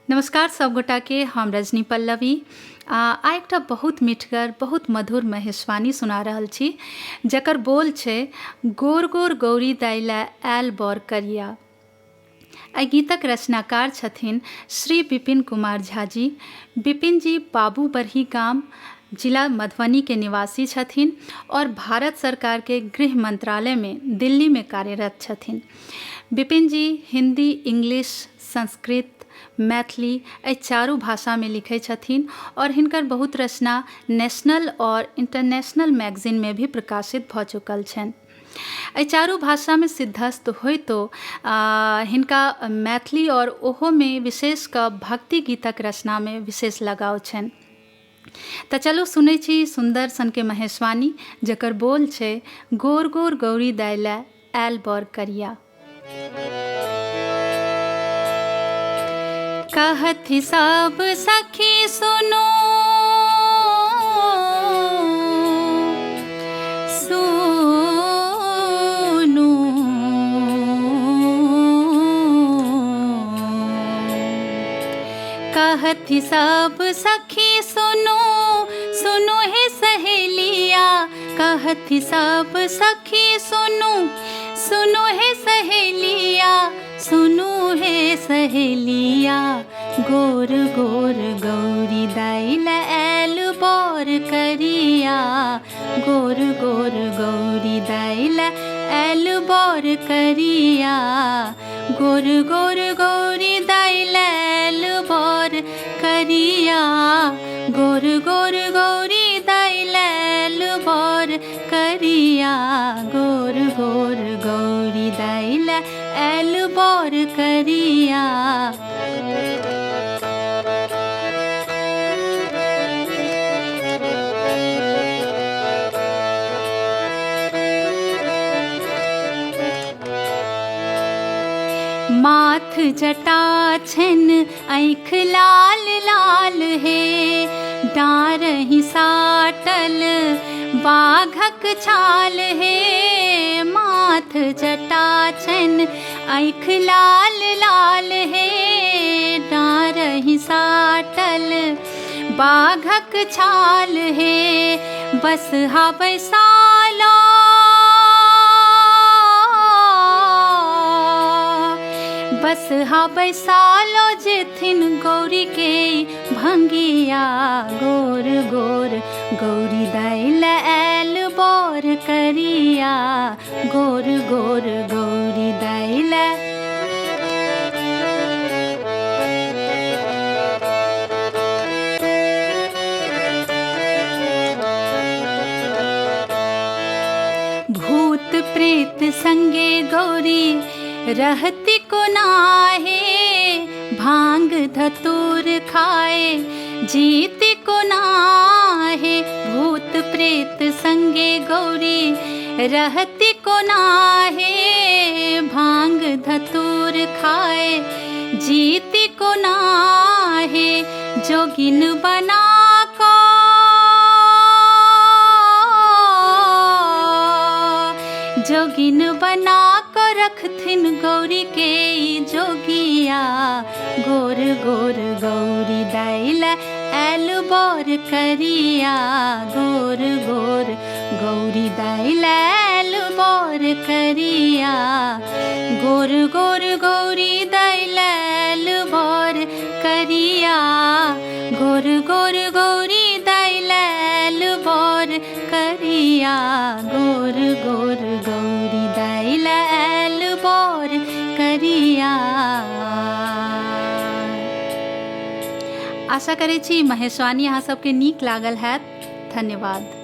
नमस्कार सब गोटा के हम रजनी पल्लवी आ एकटा बहुत मिठगर बहुत मधुर महेशवाणी सुना रहल छी जकर बोल छै गोर गोर गौरी दैला आयल बर करिया। एहि गीतक रचनाकार छथिन श्री विपिन कुमार झा जी। विपिन जी बाबू बरही गाम जिला मधुबनी के निवासी छथिन और भारत सरकार के गृह मंत्रालय में दिल्ली में कार्यरत छथिन। विपिन जी हिंदी, इंग्लिश, संस्कृत, मैथिली एहि चारू भाषा में लिखे छथिन और हिनकर बहुत रचना नेशनल और इंटरनेशनल मैगजीन में भी प्रकाशित भ चुकल छनि। एहि चारू भाषा में सिद्धस्त होइ तो हिनका मैथिली और ओहो में विशेष क भक्ति गीतक रचना में विशेष लगाव छनि। तो चलो सुनै छी सुंदर सन के महेशवाणी जकर बोल छै गोर गोर गौरी दैला आयल बर करिया। कहत सब सखी सुनो सुनो, कहत सब सखी सुनो सुनो हे सहेलिया, कहत सब सखी सुनो सुनो हे सहेलिया, सुनो हे सहेलिया, गोर गोर गौरी दैला आयल बर करिया, गोर गोर गौरी दैला आयल बर करिया, गोर गोर गौरी दैला आयल बर करिया, गोर गोर गौरी दैला आयल बर करिया, गोर गोर गौरी दैला आयल बर करिया। माथ जटा छन आँख लाल लाल हे, डारहि साटल बाघक छाल हे, माथ जटा छन आँख लाल लाल हे, डारहि साटल बाघक छाल हे, बसहा बैसाला बसहा बैसालो जेथिन गौरी के भंगिया, गोर गोर गौरी दैला आयल बर करिया, गोर गोर गौरी दैला। भूत प्रेत संगे गौरी रहती को नाहे, भांग धतूर खाए जीती को नाहे, भूत प्रेत संगे गौरी रहती को नाहे, भांग धतूर खाए जीती को नाहे, जोगिन बना को जोगिन बना को रखथिन गौरी के जोगिया, गोर गोर गौरी दैला आयल बर करिया, गोर गोर गौरी दैला आयल बर करिया, गोर गोर गौरी दैला आयल बर करिया, गोर गोर गौरी दैला आयल बर करिया, गोर गोर गौरी दैला आयल बर करिया। आशा करै छी महेशवाणी अहाँ सबके नीक लागल हैत। धन्यवाद।